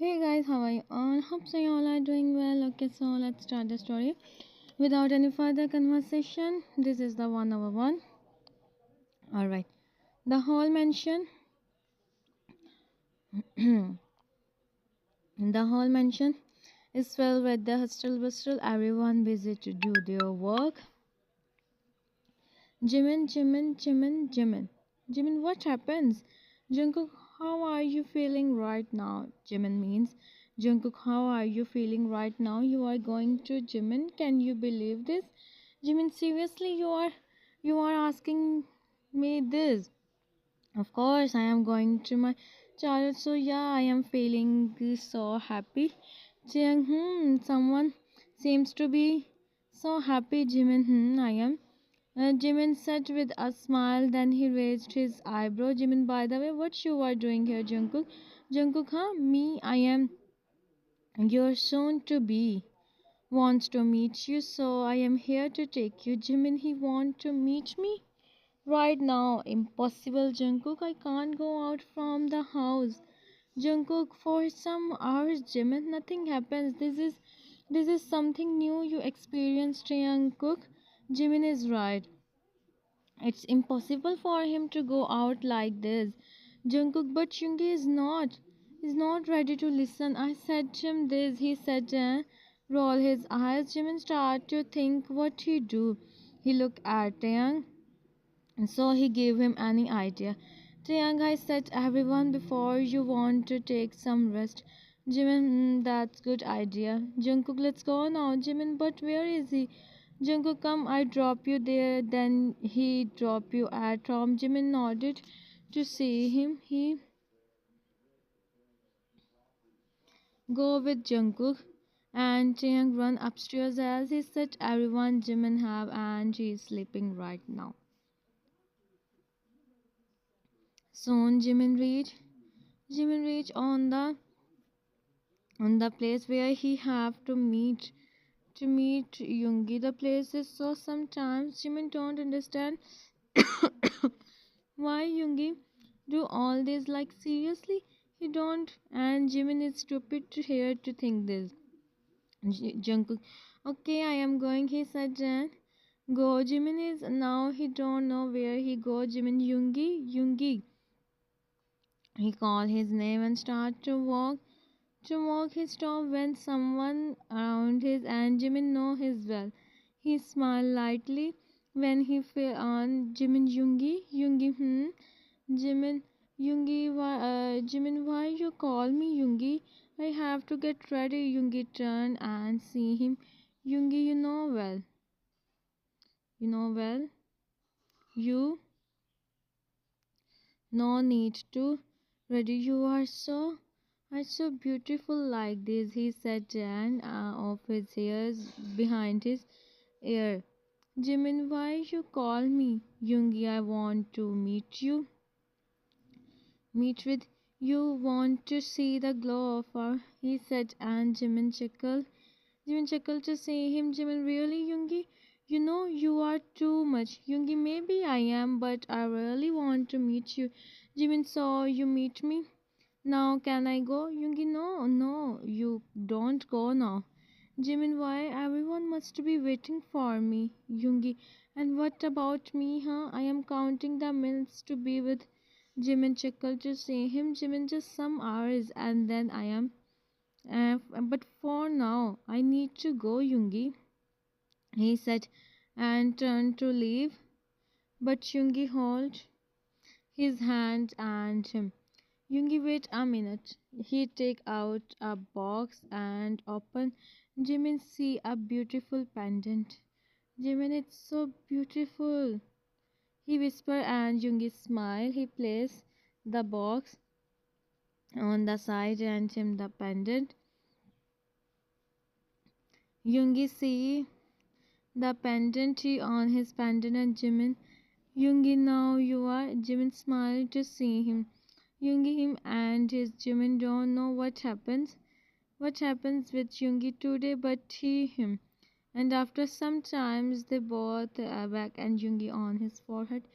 Hey guys, how are you all? Hope so you all are doing well. Okay, so let's start the story. Without any further conversation, this is the 1 over 1. Alright. The whole mansion the whole mansion is filled with the hustle bustle, everyone busy to do their work. Jimin, what happens? Jungkook, how are you feeling right now? Jimin means Jungkook, how are you feeling right now? You are going to Jimin. Can you believe this? Jimin, seriously, you are asking me this? Of course, I am going to my childhood. So yeah, I am feeling so happy. Someone seems to be so happy. Jimin, I am. Jimin said with a smile, then he raised his eyebrow. Jimin, by the way, what you are doing here, Jungkook? Jungkook, huh? Me, I am your soon to be. Wants to meet you, so I am here to take you. Jimin, he want to meet me? Right now, impossible, Jungkook. I can't go out from the house. Jungkook, for some hours, Jimin, nothing happens. This is something new you experienced, Jungkook. Jimin is right. It's impossible for him to go out like this. Jungkook, but Yoongi is not. He's not ready to listen. I said him this. He said, roll his eyes. Jimin started to think what he do. He looked at Taeyang, and so he gave him any idea. Taeyang, I said everyone before you want to take some rest. Jimin, that's good idea. Jungkook, let's go now. Jimin, but where is he? Jungkook, come, I drop you there. Then he drop you at home. Jimin nodded to see him. He go with Jungkook and Taeyang run upstairs as he said everyone Jimin have and she is sleeping right now. Soon Jimin reach on the place where he have to meet Yoongi. The place is so sometimes Jimin don't understand why Yoongi do all this. Like seriously, he don't. And Jimin is stupid to here to think this. Jungkook, okay, I am going. He said, Jan. Go. Jimin is now. He don't know where he go. Jimin, Yoongi. He called his name and start to walk. To walk, he stopped when someone around his and Jimin know his well. He smiled lightly when he fell on Jimin. Yoongi, Jimin, Jimin, why you call me Yoongi? I have to get ready. Yoongi turned and see him. Yoongi, you know well. You no need to ready. You are so beautiful like this. He said, and of his hairs behind his ear. Jimin, why you call me Yoongi? I want to meet with you. Want to see the glow of her? He said, and Jimin chuckled. Jimin chuckled to see him. Jimin, really, Yoongi? You know you are too much. Yoongi, maybe I am, but I really want to meet you. Jimin, so you meet me? Now can I go? Yoongi, no, no, you don't go now. Jimin, why? Everyone must be waiting for me. Yoongi, and what about me, huh? I am counting the minutes to be with Jimin chuckled to see him. Jimin, just some hours and then I am. But for now, I need to go, Yoongi. He said and turned to leave. But Yoongi held his hand and him. Yoongi, wait a minute. He take out a box and open. Jimin see a beautiful pendant. Jimin, it's so beautiful. He whispered and Yoongi smiled. He placed the box on the side and him the pendant. Yoongi see the pendant on his pendant and Jimin. Yoongi, now you are. Jimin smiled to see him. Yoongi, him and his Jimin don't know what happens with Yoongi today, but him. And after some times, they both back and Yoongi on his forehead.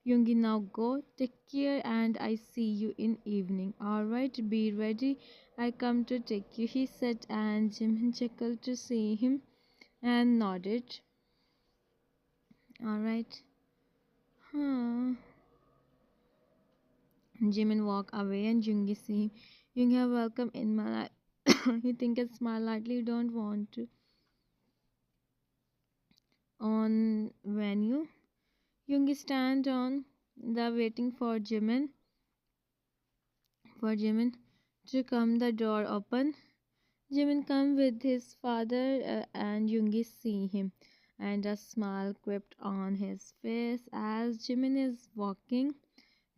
Yoongi, now go. Take care and I see you in evening. Alright, be ready. I come to take you, he said, and Jimin chuckled to see him and nodded. Alright. Huh. Jimin walk away and Yoongi see him. Yoongi, have welcome in my life. He think and smile lightly, don't want to. On venue. Yoongi stand on the waiting for Jimin to come. The door open. Jimin come with his father and Yoongi see him, and a smile crept on his face as Jimin is walking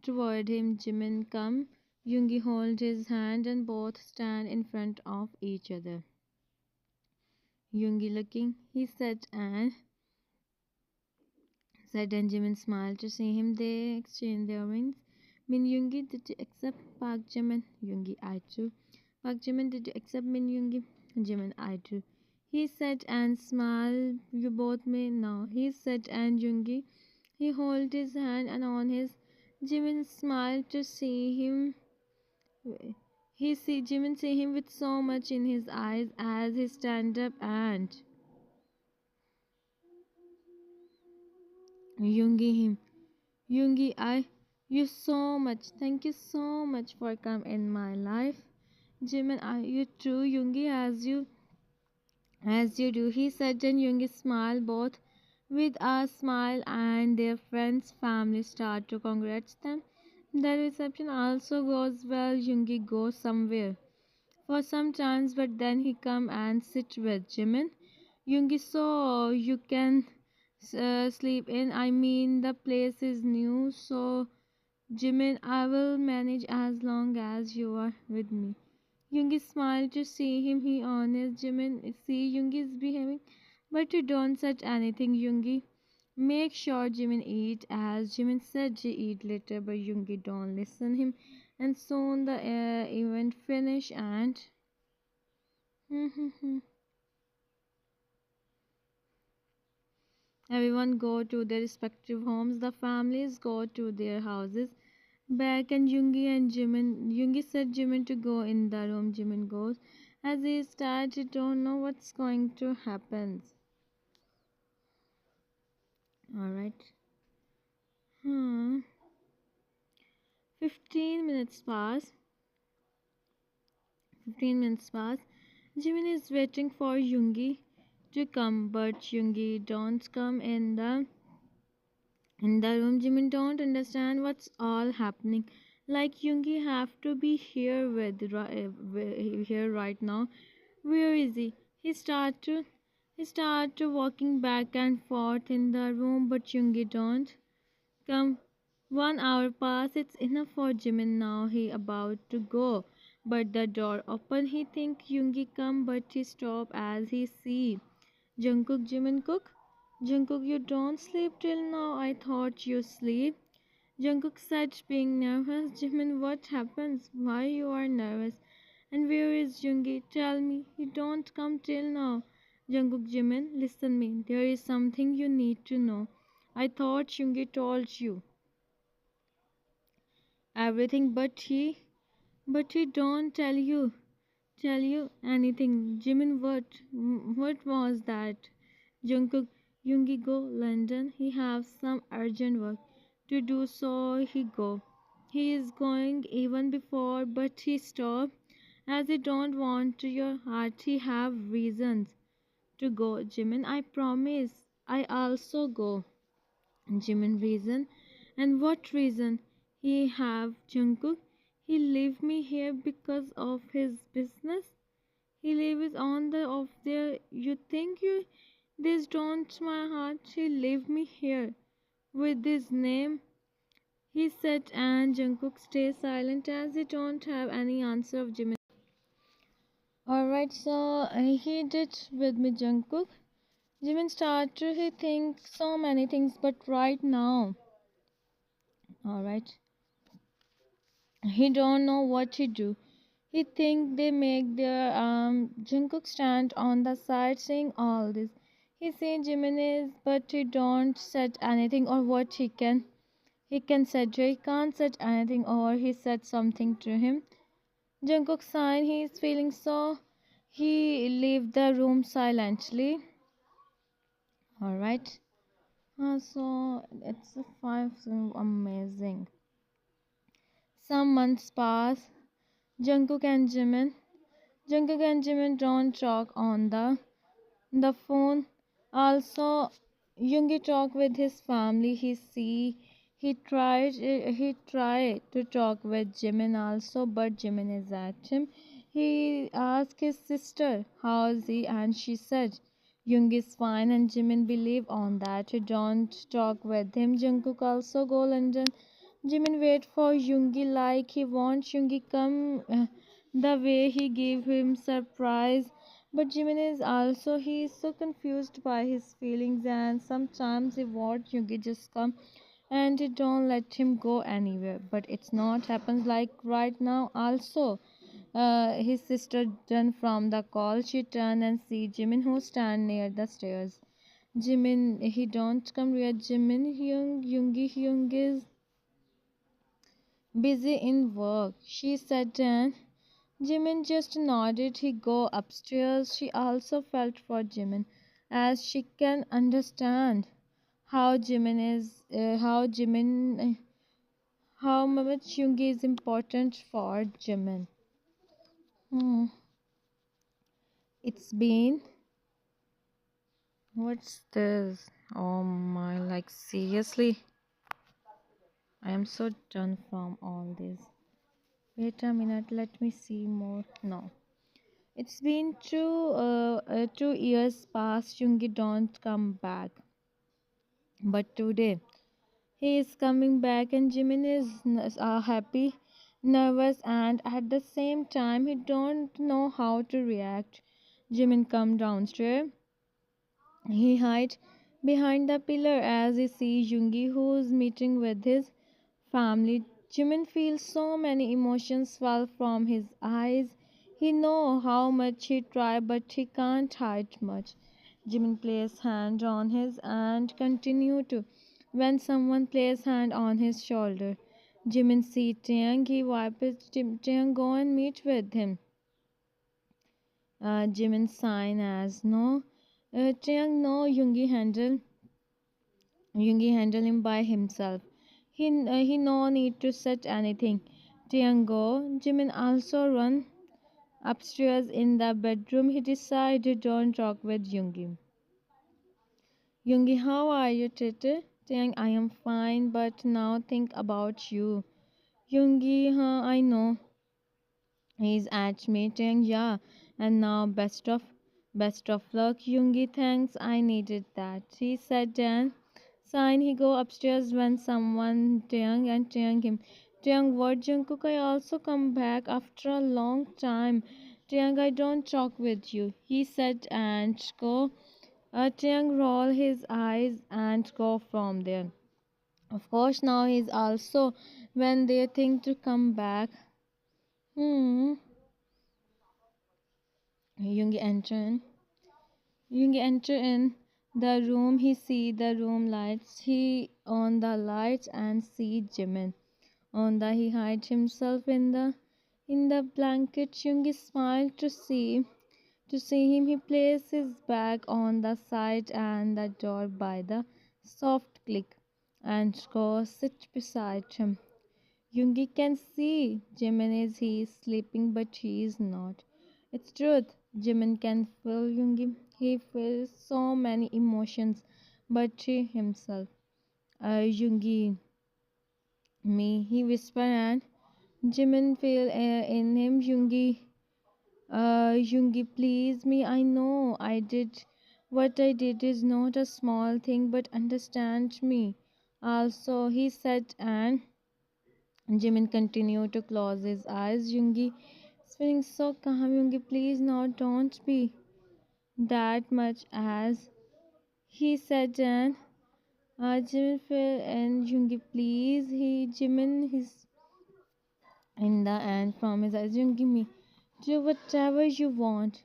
toward him. Jimin come. Yoongi hold his hand and both stand in front of each other. Yoongi looking, he said and Jimin smiled to see him. They exchanged their rings. Min Yoongi, did you accept Park Jimin? Yoongi, I too. Park Jimin, did you accept Min Yoongi? Jimin, I too. He said and smiled. You both may now. He said and Yoongi. He held his hand and on his. Jimin smiled to see him. Jimin see him with so much in his eyes as he stand up and Yoongi him. Yoongi, you so much. Thank you so much for come in my life. Jimin, you too. Yoongi, as you do. He said, and Yoongi smiled both with a smile, and their friends' family start to congratulate them. The reception also goes well. Yoongi goes somewhere for some chance, but then he come and sit with Jimin. Yoongi, so you can sleep in. I mean, the place is new, so Jimin, I will manage as long as you are with me. Yoongi smiled to see him. He honest. Jimin, see Yoongi is behaving, but you don't say anything. Yoongi, make sure Jimin eat. As Jimin said, she eat later, but Yoongi don't listen him. And soon the event finish and everyone go to their respective homes. The families go to their houses. Back and Yoongi and Jimin. Yoongi said Jimin to go in the room. Jimin goes. As he starts, he don't know what's going to happen. Alright. Hmm. 15 minutes pass. 15 minutes pass. Jimin is waiting for Yoongi to come, but Yoongi don't come in the room. Jimin don't understand what's all happening. Like Yoongi have to be here here right now. Where is he? He start to walking back and forth in the room, but Yoongi don't come. 1 hour pass. It's enough for Jimin now. He about to go, but the door open. He think Yoongi come, but he stop as he see Jungkook. Jimin cook. Jungkook, you don't sleep till now. I thought you sleep. Jungkook said, being nervous. Jimin, what happens? Why you are nervous? And where is Yoongi? Tell me. He don't come till now. Jungkook, Jimin, listen me. There is something you need to know. I thought Yoongi told you everything, but he don't tell you anything. Jimin, what was that? Jungkook, Yoongi go London. He have some urgent work to do, so he go. He is going even before, but he stop as he don't want to your heart. He have reasons to go. Jimin, I promise. I also go. Jimin, reason? And what reason he have? Jungkook, he leave me here because of his business. He lives on the of there. You think you this don't my heart. He leave me here with his name. He said, and Jungkook stays silent as he don't have any answer of Jimin. Alright, so he did with me Jungkook. Jimin started. He thinks so many things, but right now, alright, he don't know what to do. He think they make their Jungkook stand on the side saying all this. He say Jimin is, but he don't said anything or what he can. He can said he can't said anything or he said something to him. Jungkook sighed. He is feeling so. He left the room silently. All right. So it's a five amazing. Some months pass. Jungkook and Jimin. Jungkook and Jimin don't talk on the phone. Also, YoOngI talk with his family. He tried to talk with Jimin also, but Jimin is at him. He asked his sister how's he, and she said YoOngI is fine, and Jimin believe on that. He don't talk with him. Jungkook also go London. Jimin wait for YoOngI like he wants YoOngI come the way he gave him surprise. But Jimin is also he is so confused by his feelings, and sometimes he wants YoOngI just come and he don't let him go anywhere. But it's not happens like right now. Also, his sister turned from the call. She turned and see Jimin who stand near the stairs. Jimin he don't come near Jimin. YoOngI is busy in work. She said and Jimin just nodded. He go upstairs. She also felt for Jimin, as she can understand how how much YoOngI is important for Jimin. Hmm. It's been what's this? Oh my! Like seriously, I am so done from all this. Wait a minute. Let me see more. No. It's been 2 years past. YoOngI don't come back. But today he is coming back, and Jimin is happy, nervous, and at the same time he don't know how to react. Jimin come downstairs. He hide behind the pillar as he sees YoOngI who's meeting with his family. Jimin feels so many emotions fall from his eyes. He know how much he try, but he can't hide much. Jimin places hand on his and continue to. When someone places hand on his shoulder, Jimin see Taeyang. He wipes Taeyang go and meet with him. Jimin sign as no. Taeyang no YoOngI handle him by himself. He no need to set anything. Taeyang go. Jimin also run upstairs in the bedroom. He decided don't talk with YoOngI. YoOngI, how are you, Tete? Taeyang, I am fine, but now think about you. YoOngI, huh, I know. He's at me. Taeyang, yeah. And now best of luck. YoOngI, thanks. I needed that. He said then. Sign he go upstairs when someone Taeyang him. Taeyang, what Jungkook? I also come back after a long time. Taeyang, I don't talk with you. He said and go. Taeyang roll his eyes and go from there. Of course, now he's also when they think to come back. Hmm. Yoongi enter in. Yoongi enter in the room. He see the room lights. He on the lights and see Jimin. On the he hide himself in the blanket. Yoongi smiled to see him. He placed his bag on the side and the door by the soft click and go sit beside him. Yoongi can see Jimin is he is sleeping, but he is not. It's truth. Jimin can feel Yoongi. He feels so many emotions, but he himself. Yoongi, me, he whispered, and Jimin feel in him. Yoongi, please me. I know I did. What I did is not a small thing, but understand me. Also, he said, and Jimin continued to close his eyes. Yoongi is feeling so calm. Yoongi, please now don't be that much as he said, and Jimin fell and Yoongi, please. Jimin, his in the end from his eyes. Yoongi, me, do whatever you want.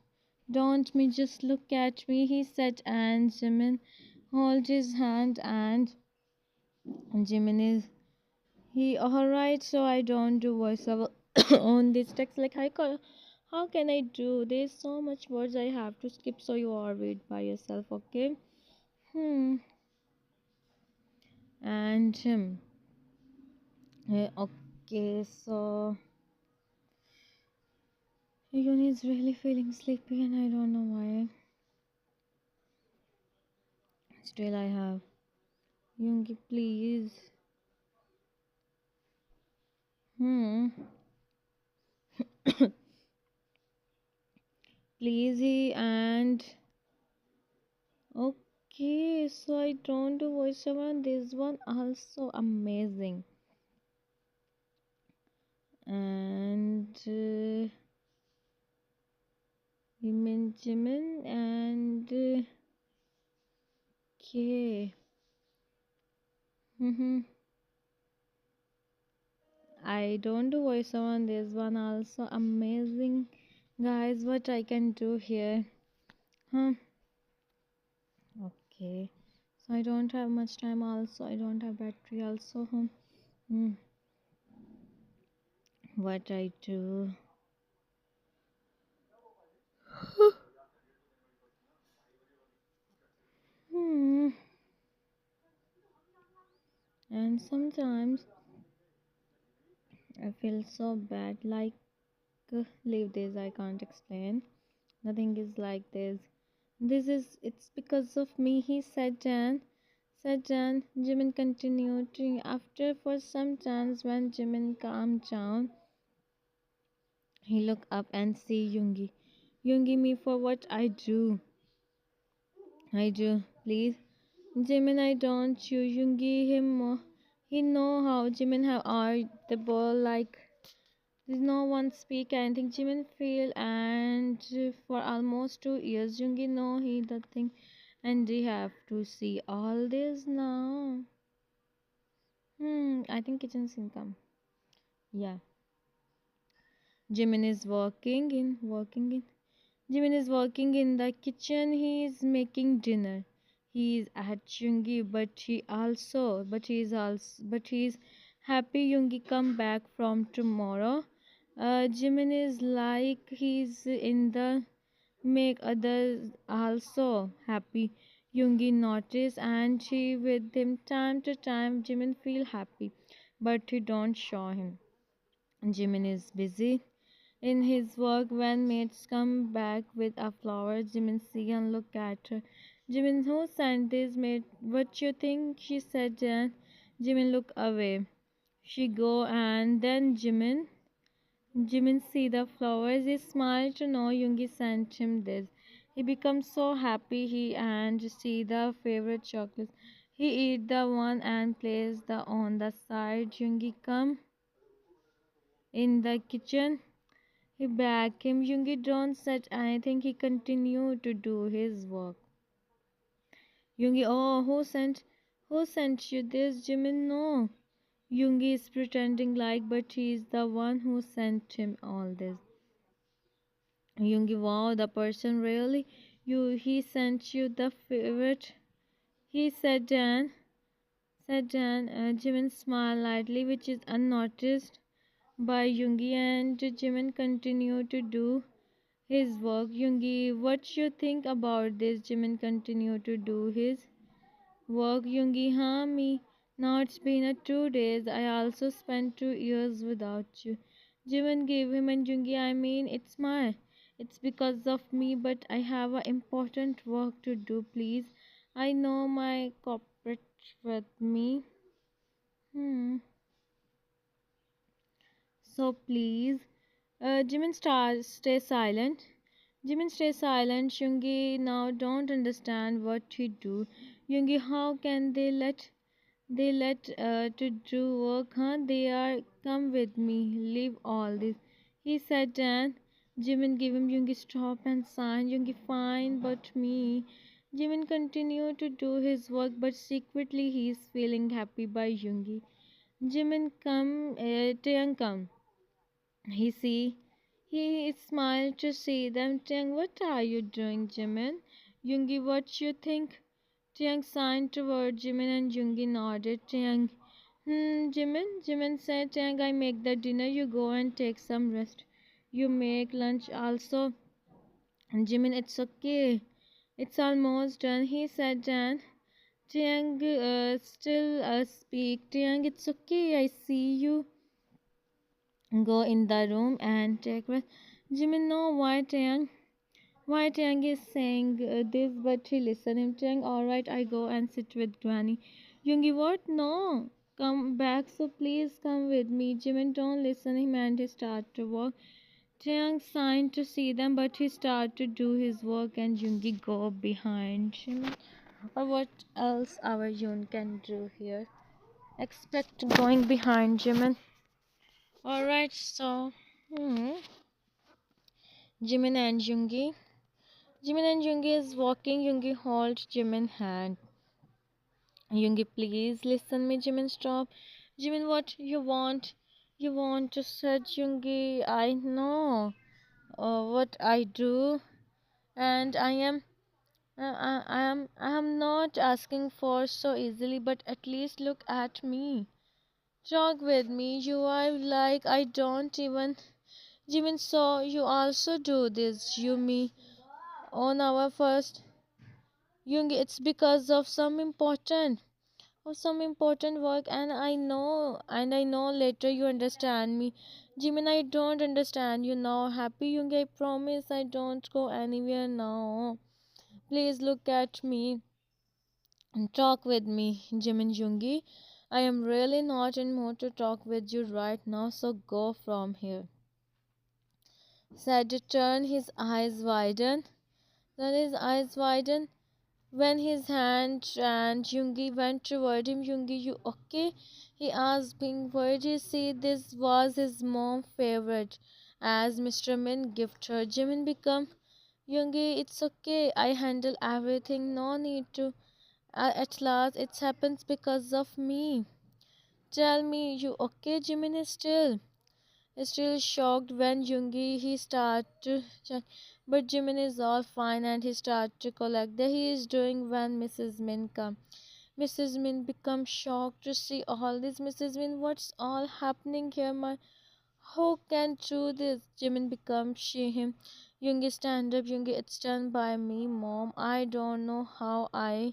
Don't me, just look at me, he said, and Jimin hold his hand, and Jimin is He alright, so I don't do voiceover on this text. Like, how can I do? There's so much words I have to skip, so you all read by yourself, okay? Hmm. And okay, so Yun is really feeling sleepy, and I don't know why. Still, I have Yoongi, please. Hmm. Please, he and okay. So I don't do voiceover on this one. Also amazing. And Jimin and okay. Mm-hmm. I don't do voiceover on this one. Also amazing, guys. What I can do here? Huh? Okay. So I don't have much time. Also, I don't have battery. Also, huh? Hmm. What I do? Hmm. And sometimes I feel so bad. Like leave this. I can't explain. Nothing is like this. It's because of me, he said. Jan. Jimin continued to, after for some time when Jimin calmed down, he looked up and see Yoongi. Yoongi me for what I do, please. Jimin, I don't you Yoongi him more. He know how Jimin have art the ball like there's no one speak anything. Jimin feel and for almost 2 years Yoongi know he the thing and they have to see all this now. I think kitchen's income. Yeah. Jimin is working in. Jimin is working in the kitchen. He is making dinner. He is at Yoongi, but he is happy Yoongi come back from tomorrow. Jimin is like he's in the make others also happy. Yoongi notice and she with him time to time. Jimin feel happy, but he don't show him. Jimin is busy in his work when mates come back with a flower. Jimin see and look at her. Jimin, who sent this mate? What you think? She said. Jan. Jimin look away. She go and then Jimin see the flowers. He smiled to know Yoongi sent him this. He becomes so happy. He and see the favorite chocolates. He eat the one and place the on the side. Yoongi come in the kitchen. He back him. Yoongi don't said anything. He continued to do his work. Yoongi, oh, who sent you this? Jimin, no. Yoongi is pretending like, but he is the one who sent him all this. Yoongi, wow, the person really, he sent you the favorite. He said, Jimin smiled lightly, which is unnoticed by Yoongi, and Jimin continued to do his work. Yoongi, what you think about this? Jimin continued to do his work. Yoongi, huh, me? Now it's been 2 days. I also spent 2 years without you. Jimin gave him and Yoongi, I mean, it's because of me, but I have a important work to do, please. I know my corporate with me. Hmm. So please, stay silent. Jimin stay silent. Yoongi now don't understand what he do. Yoongi, how can they let to do work? Huh? They are come with me. Leave all this. He said, Dan. Jimin give him Yoongi stop and sign. Yoongi fine, but me. Jimin continued to do his work, but secretly he is feeling happy by Yoongi. Jimin come, Taeyang come. He see, he smiled to see them. Tiang, what are you doing, Jimin? Yoongi, what you think? Tiang signed toward Jimin and Yoongi nodded. Tiang, Jimin said, Tang, I make the dinner, you go and take some rest. You make lunch also. And Jimin, it's okay. It's almost done, he said, Dan. Tang still speak. Tang, it's okay, I see you. Go in the room and take rest. Jimin, no, why, Tang? Why Tang is saying this, but he listen him. Tang, alright, I go and sit with Granny. Yoongi, what? No. Come back, so please come with me. Jimin don't listen him and he start to walk. Tang signed to see them, but he start to do his work and Yoongi go behind Jimin. Or what else our Yoon can do here? Expect going behind Jimin. Alright, so Jimin and Yoongi. Jimin and Yoongi is walking. Yoongi holds Jimin's hand. Yoongi, please listen me. Jimin, stop. Jimin, what you want? You want to search Yoongi? I know what I do, and I am not asking for so easily, but at least look at me. Talk with me. You are like I don't even. Jimin, so you also do this. You me on our first. Yoongi, it's because of some important work, and I know later you understand me. Jimin, I don't understand you now. Happy Yoongi, I promise I don't go anywhere now. Please look at me and talk with me. Jimin, Yoongi, I am really not in mood to talk with you right now, so go from here. Said to turn his eyes widen. Then his eyes widen when his hand and Yoongi went toward him. Yoongi, you okay? He asked, being worried. You see, this was his mom's favorite, as Mr. Min gifted her. Jimin become Yoongi, it's okay. I handle everything. No need to. At last, it happens because of me. Tell me, you okay? Jimin is still shocked when Yoongi he start to check, but Jimin is all fine and he start to collect that he is doing when Mrs. Min come. Mrs. Min becomes shocked to see all this. Mrs. Min, what's all happening here? My who can do this? Jimin becomes she him. Yoongi stand up. Yoongi, it's done by me, mom. I don't know how I.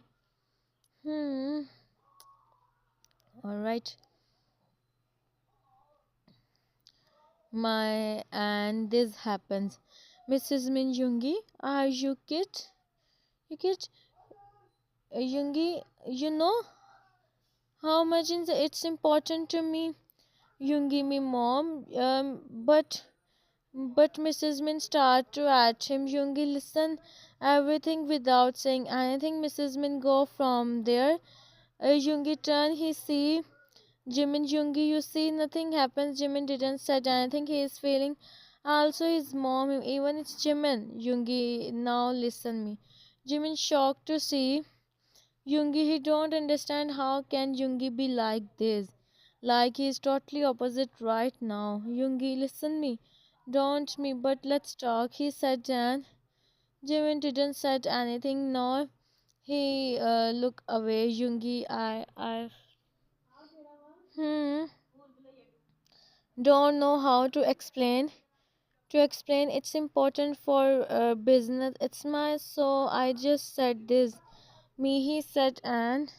Hmm. All right. My and this happens. Mrs. Min, Yoongi, are you kid? You kid? Yoongi, you know how much it's important to me. Yoongi, me mom. But Mrs. Min start to at him. Yoongi, listen everything without saying anything. Mrs. Min go from there. Yoongi turn. He see Jimin. Yoongi, you see nothing happens. Jimin didn't said anything. He is feeling. Also his mom. Even it's Jimin. Yoongi, now listen me. Jimin shocked to see Yoongi. He don't understand how can Yoongi be like this. Like he is totally opposite right now. Yoongi, listen me. Don't me, but let's talk. He said and Jimin didn't said anything. No, he look away. Yoongi, I hmm don't know how to explain. To explain, it's important for business. It's my so I just said this. Me, he said and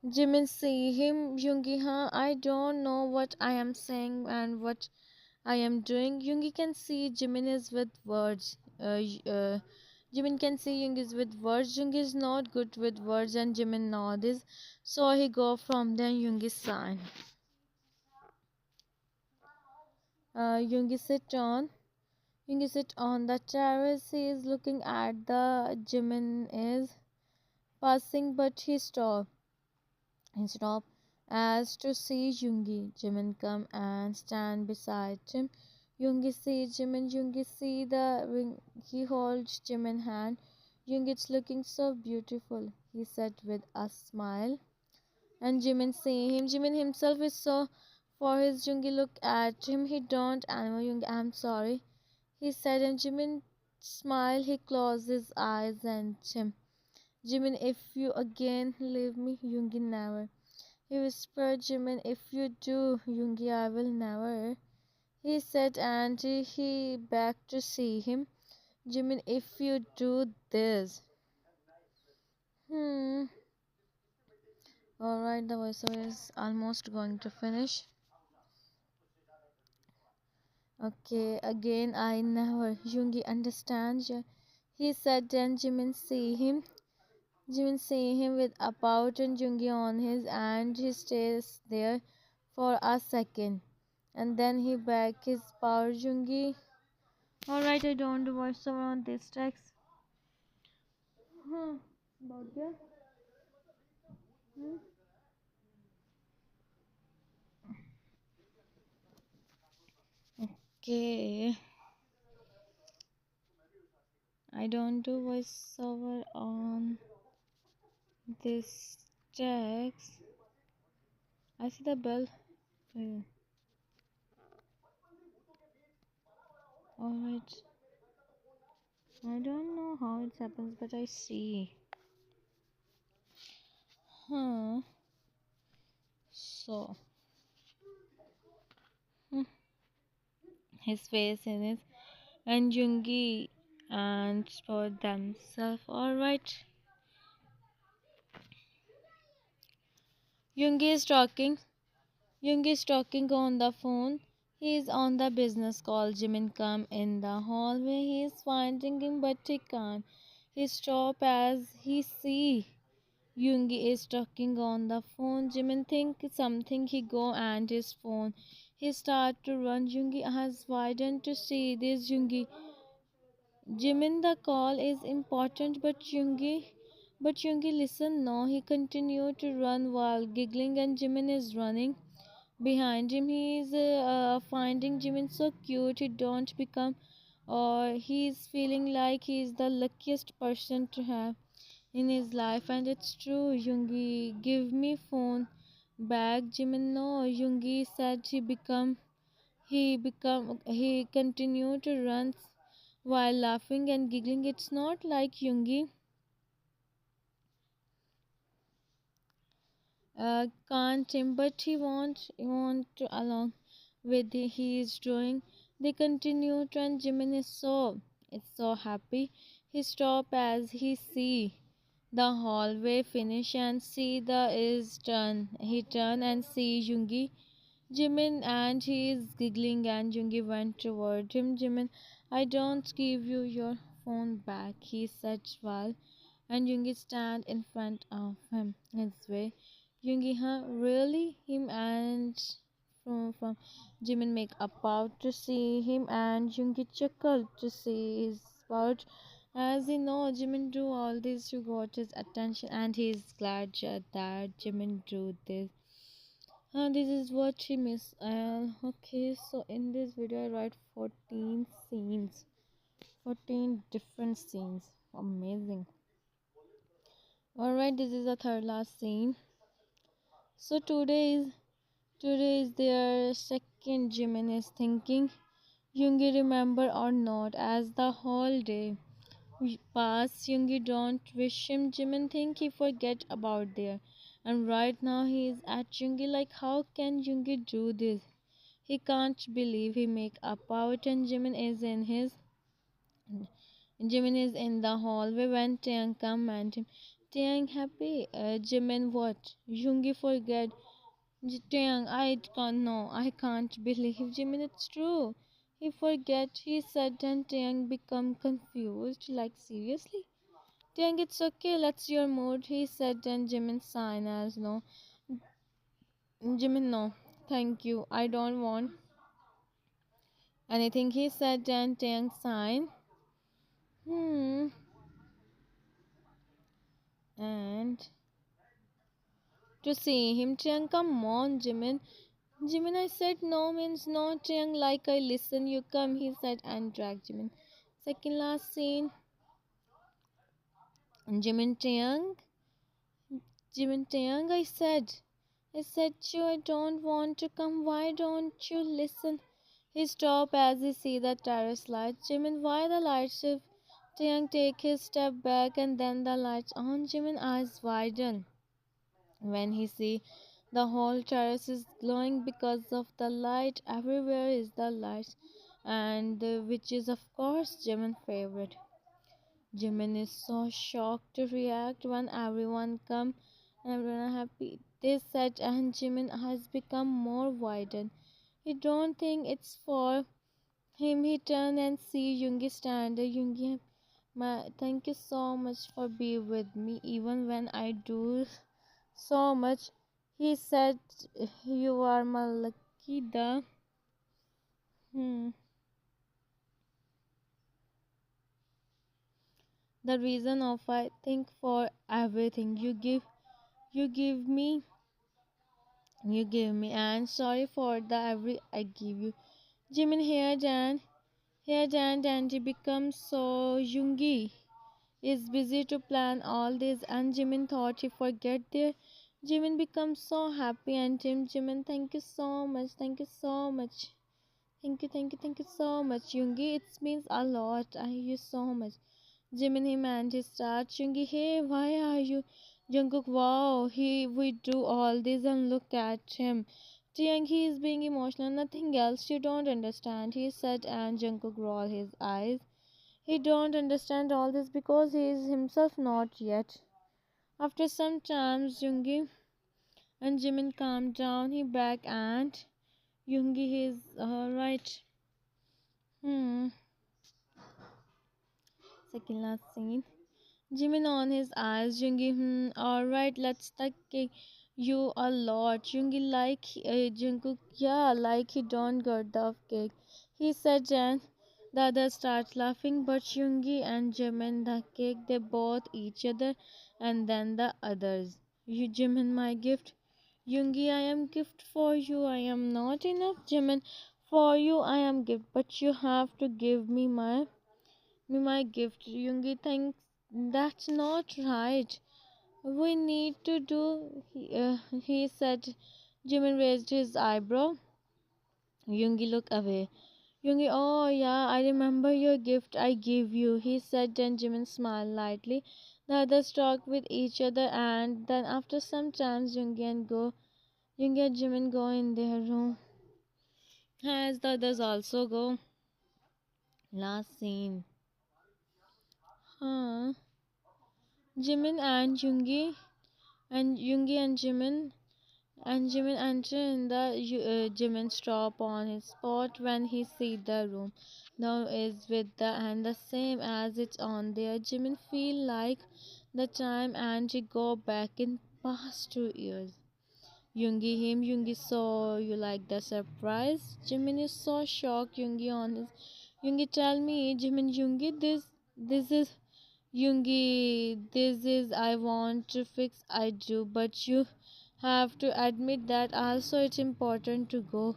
Jimin see him. Yoongi, huh? I don't know what I am saying and what I am doing. Yoongi can see Jimin is with words. Jimin can see Yoongi is with words. Yoongi is not good with words, and Jimin know this. So he go from then Yoongi sign. Yoongi sit on. Yoongi sit on the terrace. He is looking at the Jimin is passing, but he stop. He stop as to see Yoongi. Jimin come and stand beside him. Yoongi see Jimin. Yoongi see the ring. He holds Jimin hand. Yoongi, it's looking so beautiful, he said with a smile. And Jimin see him. Jimin himself is so for his Yoongi look at him. He don't anymore. Yoongi, I'm sorry, he said. And Jimin smile. He closed his eyes and him. Jimin, if you again leave me, Yoongi never. He whispered, Jimin, if you do, Yoongi, I will never. He said, and he begged to see him. Jimin, if you do this. Hmm. Alright, the voiceover is almost going to finish. Okay, again, I never. Yoongi understands. He said, then Jimin see him. Jimin see him with about and Yoongi on his and he stays there for a second. And then he back his power Yoongi. Alright, I don't do voiceover on this text. About that? Hmm. Okay. I don't do voiceover on this text. I see the bell. Alright. I don't know how it happens, but I see. Huh. So, hmm, his face in it, and Jungi and for themselves. Alright. Jungi is talking. Jungi is talking on the phone. He is on the business call. Jimin come in the hallway. He is finding him, but he can't. He stop as he see Yoongi is talking on the phone. Jimin think something. He go and his phone. He start to run. Yoongi has widened to see this. Jimin, the call is important, but Yoongi listen. No, he continued to run while giggling, and Jimin is running behind him. He is finding Jimin so cute. He don't become, or he is feeling like he is the luckiest person to have in his life, and it's true. Yoongi, give me phone back. Jimin, no. Yoongi said he continued to run while laughing and giggling. It's not like Yoongi can't him, but he want to along with his drawing. They continue to, and Jimin is so happy. He stop as he see the hallway finish and see the is turn. He turn and see Yoongi. Jimin, and he is giggling, and Yoongi went toward him. Jimin, I don't give you your phone back, he said while and Yoongi stand in front of him. His way. Yoongi, huh? Really? Him and from Jimin make about to see him, and Yoongi chuckled to see his spot. As he know Jimin do all this to got his attention, and he is glad that Jimin do this. This is what she miss. Okay, so in this video I write 14 scenes, 14 different scenes. Amazing. Alright, this is the third last scene. So today is their second. Jimin is thinking, Yoongi remember or not, as the whole day pass. Yoongi don't wish him. Jimin think he forget about there. And right now he is at Yoongi like, how can Yoongi do this? He can't believe he make up out, and Jimin is in the hallway when Taeyang come and him. Taeyang happy. Jimin what? Yoongi forget. Taeyang, I can't believe Jimin. It's true. He forget. He said, and Taeyang become confused. Like seriously? Taeyang, it's okay. Let's your mood. He said, and Jimin sign as no. Jimin, no. Thank you. I don't want anything. He said, and Taeyang sign. Hmm. And to see him, Chiang, come on, Jimin. Jimin, I said no means no, Chiang, like I listen, you come, he said, and drag Jimin. Second last scene, Jimin Chiang. Jimin Chiang, I said you, I don't want to come, why don't you listen? He stop as he see the terrace lights. Jimin, why the lights if Chiang take his step back and then the lights on. Jimin eyes widen when he see The whole terrace is glowing because of the light. Everywhere is the light, and which is of course Jimin's favorite. Jimin is so shocked to react when everyone are happy. They said, and Jimin has become more widened. He don't think it's for him. He turn and see Yoongi stand there. Yoongi, thank you so much for being with me, even when I do so much. He said, you are my lucky hmm, the reason of I think for everything you give me you give me, and sorry for the every I give you. Jimin here Dan Dandy becomes so Yoongi is busy to plan all this, and Jimin thought he forget there. Jimin becomes so happy, and Jimin, thank you so much, thank you so much. Thank you so much, Yoongi. It means a lot. I hear you so much. Jimin him and he starts, Yoongi, hey, why are you? Jungkook, wow, we do all this and look at him. Jiang, he is being emotional, nothing else. You don't understand, he said, and Jungkook rolled his eyes. He don't understand all this because he is himself not yet. After some time, Yoongi and Jimin calmed down. He back and Yoongi is alright. Hmm. Second last scene. Jimin on his eyes. Yoongi, alright, let's take you a lot. Yoongi like Jungkook, yeah, like he don't got the cake. He said, and the others start laughing, but Yoongi and Jimin the cake, they both each other, and then the others. You Jimin, my gift. Yoongi, I am gift for you. I am not enough. Jimin, for you I am gift, but you have to give me my gift. Yoongi thinks that's not right. We need to do, he said. Jimin raised his eyebrow. Yoongi looked away. Yoongi, oh yeah, I remember your gift I gave you, he said. Then Jimin smiled lightly. The others talked with each other, and then after some time, Yoongi and Jimin go in their room. As the others also go. Last scene. Huh. Jimin and Yoongi and Jimin enter in the Jimin stop on his spot when he see the room. Now is with the and the same as it's on there. Jimin feel like the time and he go back in past 2 years. Yoongi saw you like the surprise. Jimin is so shocked. Yoongi tell me Jimin Yoongi this is Yoongi, this is I want to fix I do, but you have to admit that also it's important to go.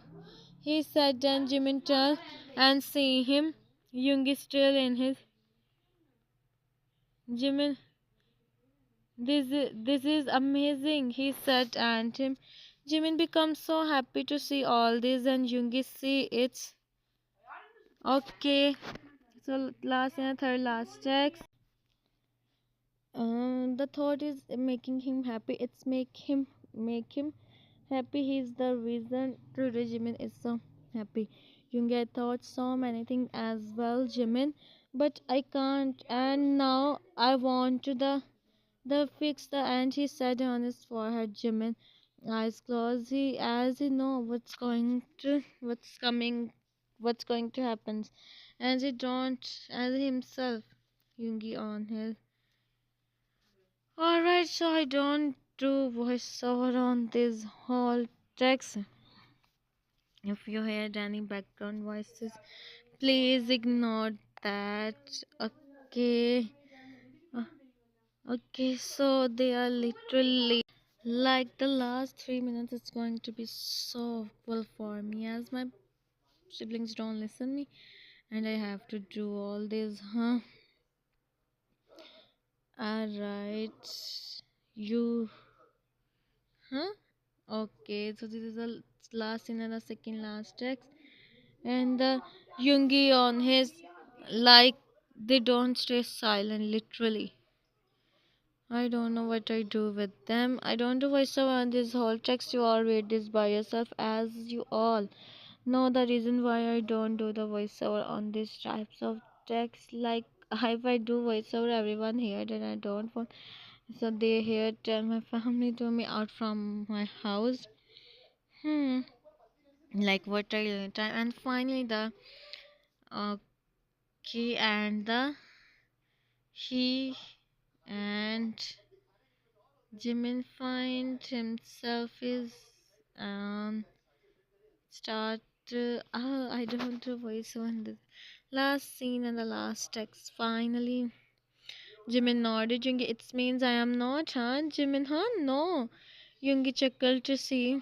He said, then Jimin turned and see him. Yoongi still in his Jimin, this is amazing, he said, and him. Jimin becomes so happy to see all this, and Yoongi see it's okay. So last and third last text. The thought is making him happy. It's make him happy. He's the reason today Jimin is so happy. You get thought so many things as well, Jimin, but I can't. And now I want to the fix the and he said on his forehead, Jimin, eyes closed. He as he know what's going to happen, and he don't as himself. Yoongi on his alright, so I don't do voiceover on this whole text. If you heard any background voices, please ignore that. Okay. Uh, okay, so they are literally like the last 3 minutes. It's going to be so full for me as my siblings don't listen me, and I have to do all this, huh? Alright, you, huh? Okay, so this is the last scene and the second last text, and the Yoongi on his like they don't stay silent literally. I don't know what I do with them. I don't do voiceover on this whole text. You all read this by yourself, as you all know the reason why I don't do the voiceover on these types of text. Like if I do voiceover, everyone here that I don't want. So they here tell my family to me out from my house. Hmm. Like what I time, and finally the key and the he and Jimin find himself is um start I don't do voice on the last scene and the last text. Finally Jimin nodded. Yoongi, it means I am not, huh? Jimin, huh? No. Yoongi chuckled to see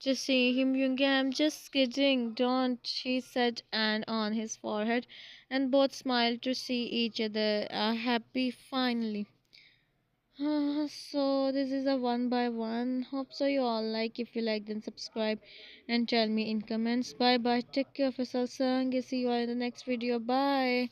him. Yoongi, I'm just kidding. Don't, he said, and on his forehead, and both smiled to see each other happy finally. So this is a one by one. Hope so you all like. If you like, then subscribe and tell me in comments. Bye bye. Take care of yourself, son. See you all in the next video. Bye.